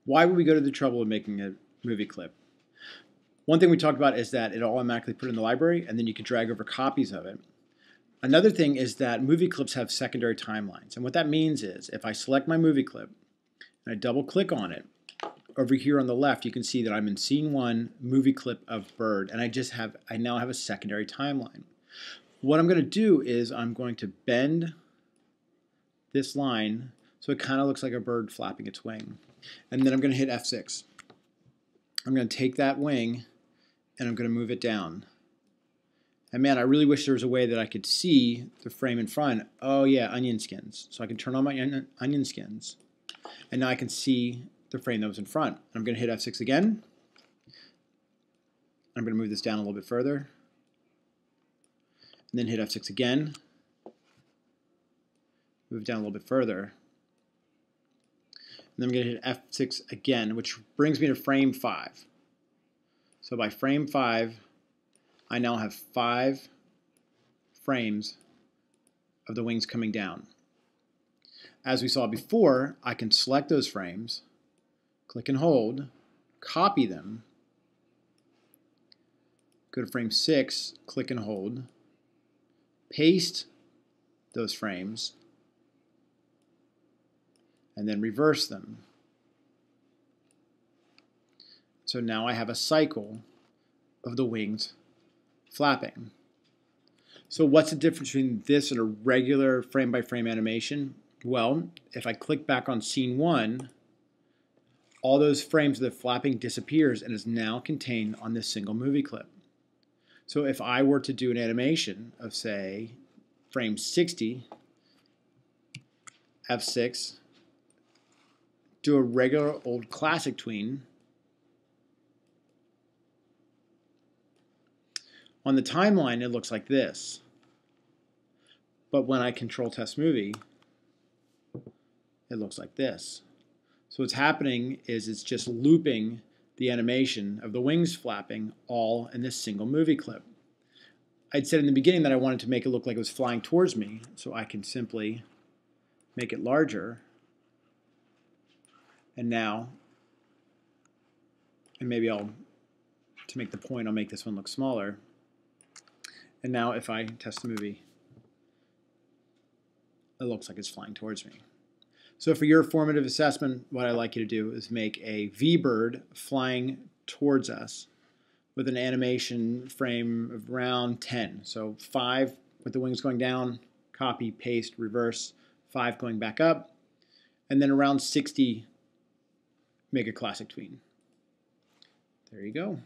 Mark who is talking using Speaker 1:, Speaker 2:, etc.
Speaker 1: Why would we go to the trouble of making a movie clip? One thing we talked about is that it'll automatically put it in the library, and then you can drag over copies of it. Another thing is that movie clips have secondary timelines. And what that means is if I select my movie clip and I double click on it, over here on the left you can see that I'm in scene 1, movie clip of bird, and I now have a secondary timeline. What I'm going to do is I'm going to bend this line so it kind of looks like a bird flapping its wing. And then I'm going to hit F6. I'm going to take that wing and I'm going to move it down. And man, I really wish there was a way that I could see the frame in front. Oh yeah, onion skins. So I can turn on my onion skins. And now I can see the frame that was in front. I'm going to hit F6 again. I'm going to move this down a little bit further. And then hit F6 again. Move it down a little bit further. And then I'm going to hit F6 again, which brings me to frame 5. So by frame 5, I now have 5 frames of the wings coming down. As we saw before, I can select those frames, click and hold, copy them, go to frame 6, click and hold, paste those frames, and then reverse them. So now I have a cycle of the wings flapping. So what's the difference between this and a regular frame-by-frame animation? Well, if I click back on scene 1, all those frames of the flapping disappears and is now contained on this single movie clip. So if I were to do an animation of, say, frame 60, F6, do a regular old classic tween, on the timeline it looks like this. But when I control test movie, it looks like this. So what's happening is it's just looping the animation of the wings flapping all in this single movie clip. I'd said in the beginning that I wanted to make it look like it was flying towards me, so I can simply make it larger. And now, and maybe to make the point, I'll make this one look smaller. And now if I test the movie, it looks like it's flying towards me. So for your formative assessment, what I'd like you to do is make a V-bird flying towards us with an animation frame of around 10. So 5 with the wings going down, copy, paste, reverse, 5 going back up, and then around 60, make a classic tween. There you go.